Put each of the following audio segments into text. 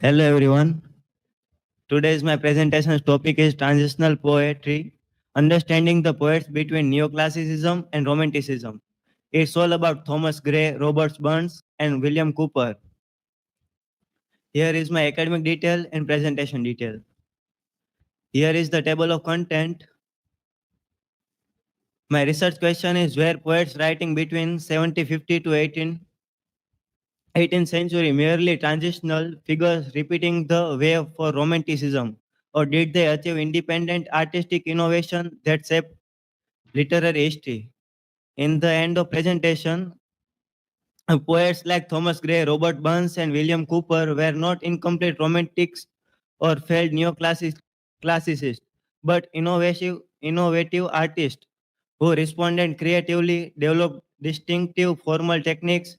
Hello everyone. Today's my presentation's topic is transitional poetry, understanding the poets between Neoclassicism and Romanticism. It's all about Thomas Gray, Robert Burns, and William Cooper. Here is my academic detail and presentation detail. Here is the table of content. My research question is where poets writing between 1750 to 18th century merely transitional figures repeating the wave for Romanticism, or did they achieve independent artistic innovation that shaped literary history? In the end of presentation, poets like Thomas Gray, Robert Burns, and William Cooper were not incomplete romantics or failed neoclassicists, but innovative artists who responded creatively, developed distinctive formal techniques,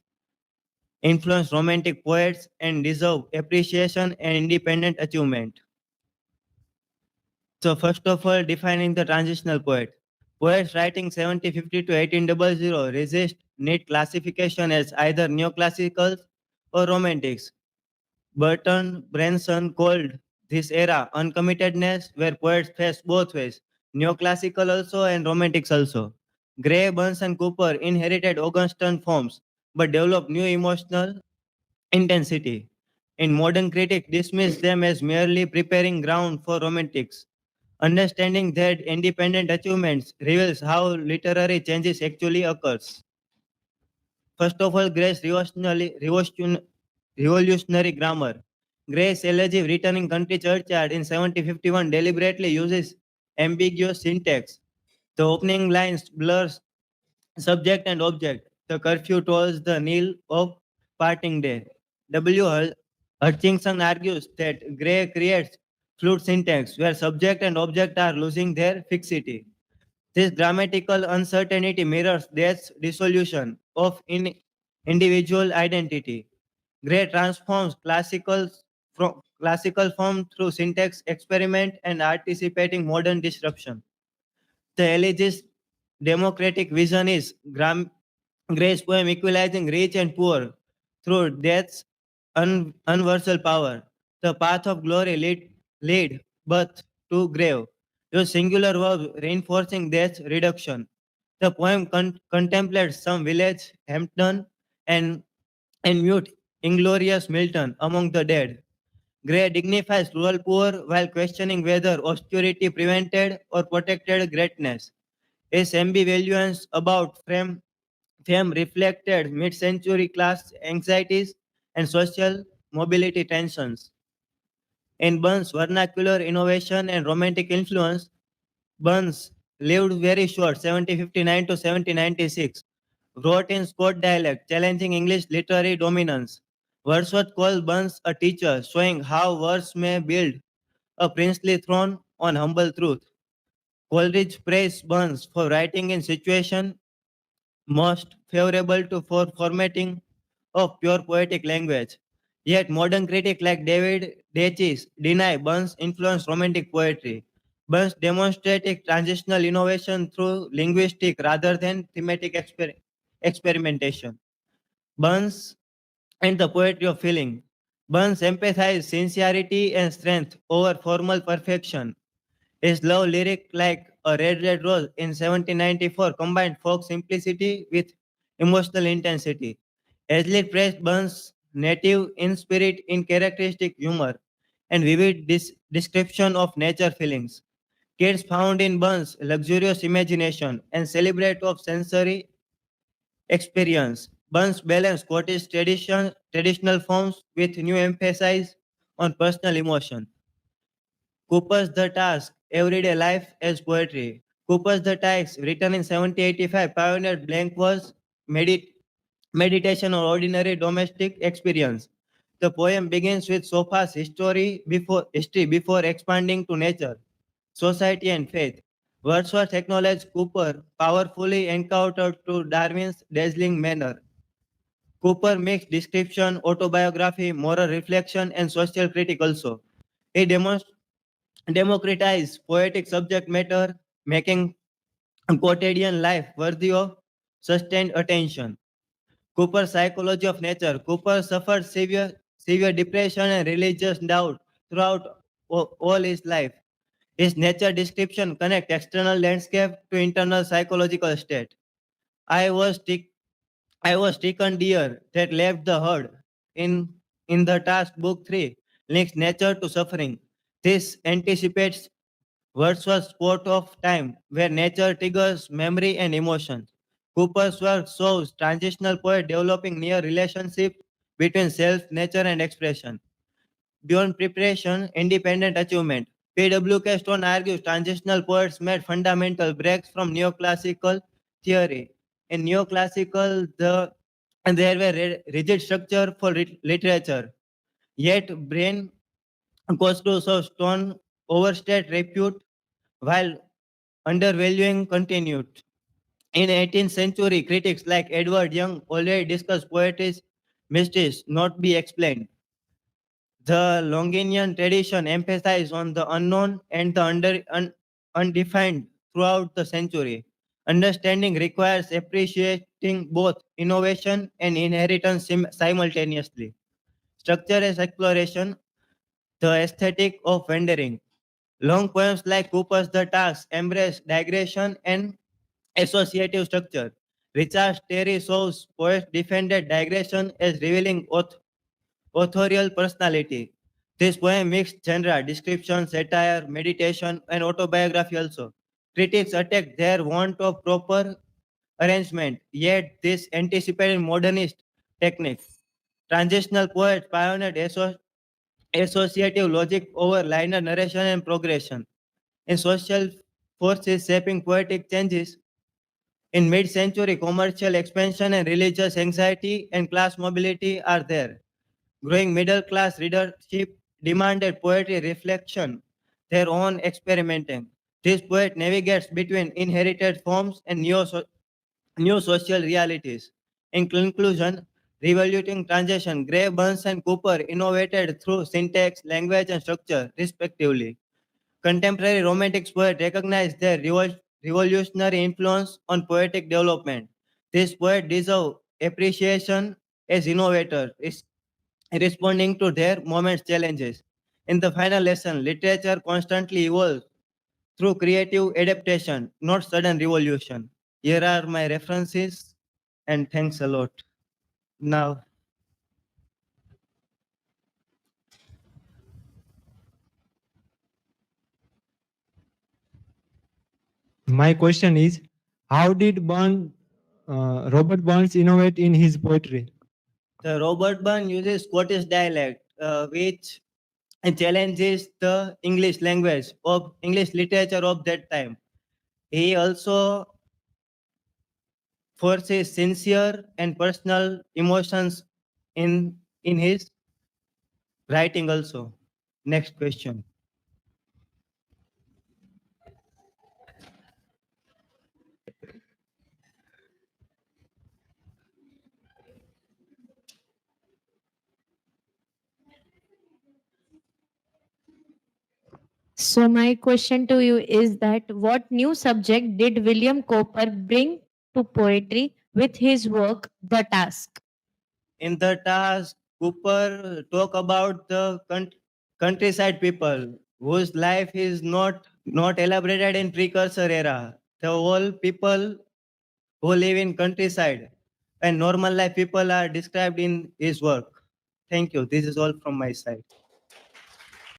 influenced romantic poets, and deserve appreciation and independent achievement. So first of all, defining the transitional poet. Poets writing 1750 to 1800 resist neat classification as either neoclassicals or romantics. Burton Branson called this era uncommittedness where poets face both ways, neoclassical also and romantics also. Gray, Burns and Cooper inherited Augustan forms but developed new emotional intensity. In modern critics dismiss them as merely preparing ground for romantics. Understanding that independent achievements reveals how literary changes actually occurs. First of all, revolutionary grammar. Gray's Elegy Written in Country Churchyard in 1751 deliberately uses ambiguous syntax. The opening lines blurs subject and object. The curfew tolls the knell of parting day. Hutchinson argues that Gray creates fluid syntax where subject and object are losing their fixity. This grammatical uncertainty mirrors death's dissolution of individual identity. Gray transforms classical form through syntax experiment and anticipating modern disruption. The elegist democratic vision is Gray's poem equalizing rich and poor through death's universal power. The path of glory lead but to grave. Use singular verb reinforcing death's reduction. The poem contemplates some village, Hampton, and, and mute inglorious Milton among the dead. Gray dignifies rural poor while questioning whether austerity prevented or protected greatness. His ambivalence about fame reflected mid-century class anxieties and social mobility tensions. In Burns' vernacular innovation and romantic influence, Burns lived very short, 1759 to 1796, wrote in Scott dialect, challenging English literary dominance. Wordsworth called Burns a teacher, showing how words may build a princely throne on humble truth. Coleridge praised Burns for writing in situation most favorable to for formatting of pure poetic language. Yet modern critics like David Dachis deny Burns' influenced romantic poetry. Burns demonstrated transitional innovation through linguistic rather than thematic experimentation. Burns and the poetry of feeling. Burns emphasized sincerity and strength over formal perfection. His love lyric like a red rose in 1794 combined folk simplicity with emotional intensity. Hazlitt praised Burns' native in spirit in characteristic humor and vivid description of nature feelings. Kids found in Burns' luxurious imagination and celebrate of sensory experience. Burns balanced Scottish traditional forms with new emphasis on personal emotion. Cooper's The Task, Everyday Life as Poetry. Cooper's The Task, written in 1785, pioneered blank verse meditation on ordinary domestic experience. The poem begins with Sofa's history before expanding to nature, society, and faith. Wordsworth acknowledged Cooper powerfully encountered to Darwin's dazzling manner. Cooper makes description, autobiography, moral reflection, and social critique also. He democratized poetic subject matter, making quotidian life worthy of sustained attention. Cooper's psychology of nature. Cooper suffered severe depression and religious doubt throughout all his life. His nature description connect external landscape to internal psychological state. I was strick- I was stricken deer that left the herd. In in the task book 3 links nature to suffering. This anticipates Wordsworth's sport of time, where nature triggers memory and emotion. Cooper's work shows transitional poet developing near relationship between self, nature, and expression. Beyond preparation, independent achievement. P.W.K. Stone argues transitional poets made fundamental breaks from neoclassical theory. In neoclassical, there were rigid structure for literature. Yet, brain Costos of Stone overstayed repute while undervaluing continued. In 18th century, critics like Edward Young already discussed poetry's mysteries not be explained. The Longinian tradition emphasized on the unknown and the undefined throughout the century. Understanding requires appreciating both innovation and inheritance simultaneously. Structure as exploration, the aesthetic of wandering. Long poems like Cooper's The Task embrace digression and associative structure. Richard Terry Shaw's poets defended digression as revealing authorial personality. This poem mixed genre, description, satire, meditation, and autobiography also. Critics attacked their want of proper arrangement, yet this anticipated modernist technique. Transitional poets pioneered associative logic over linear narration and progression. In social forces shaping poetic changes, in mid-century commercial expansion and religious anxiety and class mobility are there. Growing middle-class readership demanded poetry reflection, their own experimenting. This poet navigates between inherited forms and new social realities. In conclusion, revoluting transition, Gray, Burns, and Cooper innovated through syntax, language, and structure, respectively. Contemporary Romantic poets recognize their revolutionary influence on poetic development. These poets deserve appreciation as innovators, responding to their moment's challenges. In the final lesson, literature constantly evolves through creative adaptation, not sudden revolution. Here are my references, and thanks a lot. Now, My question is, how did Robert Burns innovate in his poetry? the Robert Burns uses Scottish dialect, which challenges the English language of English literature of that time. He also forces sincere and personal emotions in his writing also. Next question. So my question to you is that what new subject did William Cowper bring to poetry with his work The Task? In the task, Cooper talk about the countryside people whose life is not elaborated in precursor era. The whole people who live in countryside and normal life people are described in his work. Thank you. This is all from my side.